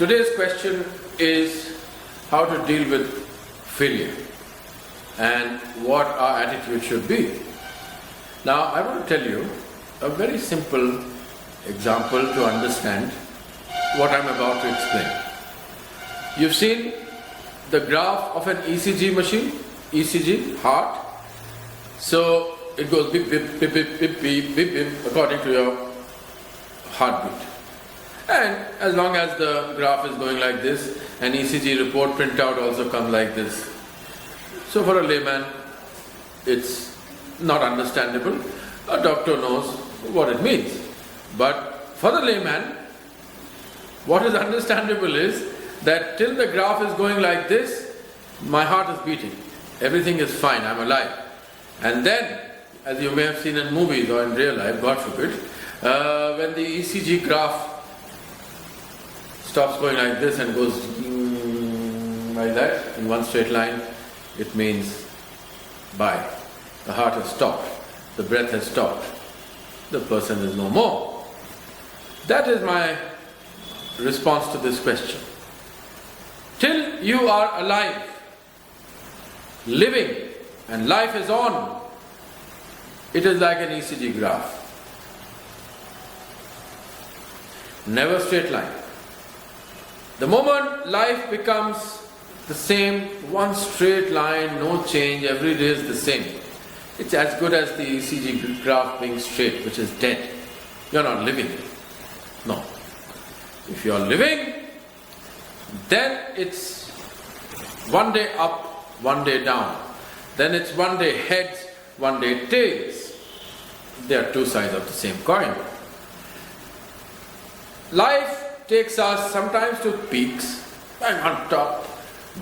Today's question is how to deal with failure and what our attitude should be. Now, I want to tell you a very simple example to understand what I'm about to explain. You've seen the graph of an ECG machine, ECG, heart. So it goes beep, beep, beep, beep, beep, beep, beep, beep, according to your heartbeat. And as long as the graph is going like this, an ECG report printout also comes like this. So for a layman, it's not understandable. A doctor knows what it means. But for the layman, what is understandable is that till the graph is going like this, my heart is beating. Everything is fine, I'm alive. And then, as you may have seen in movies or in real life, God forbid, when the ECG graph stops going like this and goes like that in one straight line, it means bye. The heart has stopped, the breath has stopped, the person is no more. That is my response to this question. Till you are alive, living, and life is on, it is like an ECG graph. Never straight line. The moment life becomes the same, one straight line, no change, every day is the same. It's as good as the ECG graph being straight, which is dead. You're not living. No. If you're living, then it's one day up, one day down. Then it's one day heads, one day tails. They are two sides of the same coin. Life takes us sometimes to peaks, and on top,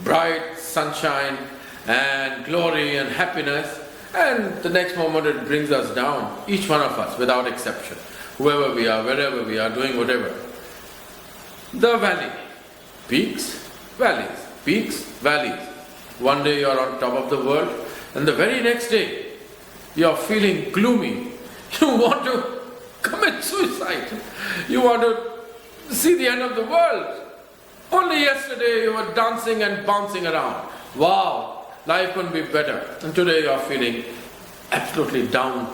bright sunshine and glory and happiness, and the next moment it brings us down, each one of us without exception, whoever we are, wherever we are, doing whatever. The valley, peaks, valleys, peaks, valleys. One day you are on top of the world, and the very next day you are feeling gloomy. You want to commit suicide. You want to see the end of the world. Only yesterday you were dancing and bouncing around. Wow, life couldn't be better. And today you are feeling absolutely down,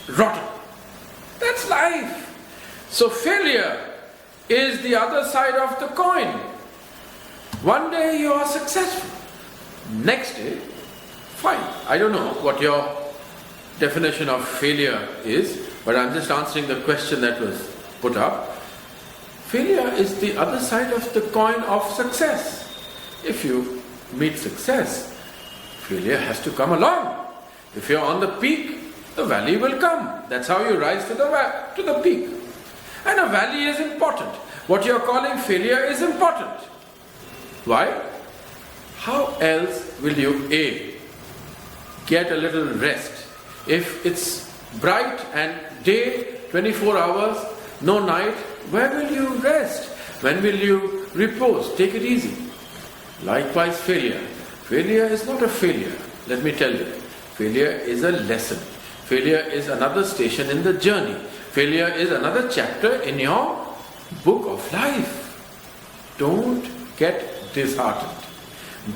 rotten. That's life. So failure is the other side of the coin. One day you are successful. Next day, fine. I don't know what your definition of failure is, but I'm just answering the question that was put up. Failure is the other side of the coin of success. If you meet success, failure has to come along. If you're on the peak, the valley will come. That's how you rise to the peak. And a valley is important. What you're calling failure is important. Why? How else will you get a little rest? If it's bright and day, 24 hours, no night, where will you rest? When will you repose? Take it easy. Likewise, failure. Failure is not a failure. Let me tell you. Failure is a lesson. Failure is another station in the journey. Failure is another chapter in your book of life. Don't get disheartened.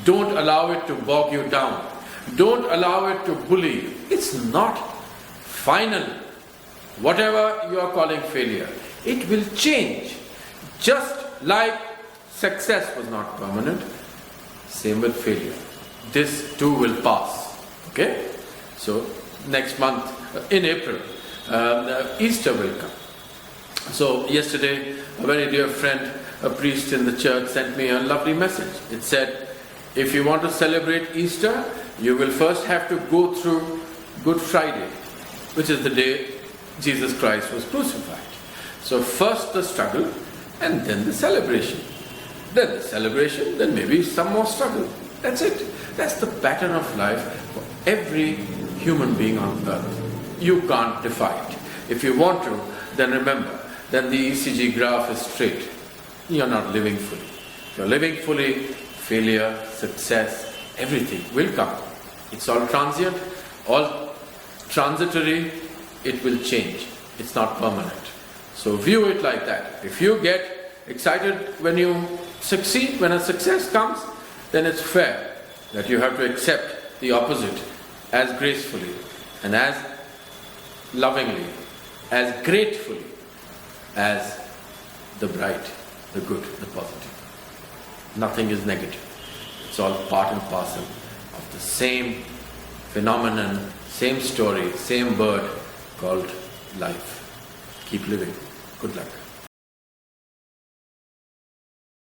Don't allow it to bog you down. Don't allow it to bully you. It's not final. Whatever you are calling failure, it will change. Just like success was not permanent, same with failure. This too will pass. Okay? So next month, in April, Easter will come. So yesterday, a very dear friend, a priest in the church, sent me a lovely message. It said, if you want to celebrate Easter, you will first have to go through Good Friday, which is the day Jesus Christ was crucified. So first the struggle and then the celebration. Then the celebration, then maybe some more struggle. That's it. That's the pattern of life for every human being on earth. You can't defy it. If you want to, then remember, then the ECG graph is straight. You're not living fully. If you're living fully, failure, success, everything will come. It's all transient, all transitory, it will change. It's not permanent. So view it like that. If you get excited when you succeed, when a success comes, then it's fair that you have to accept the opposite as gracefully and as lovingly, as gratefully as the bright, the good, the positive. Nothing is negative. It's all part and parcel of the same phenomenon, same story, same bird called life. Keep living. Good luck.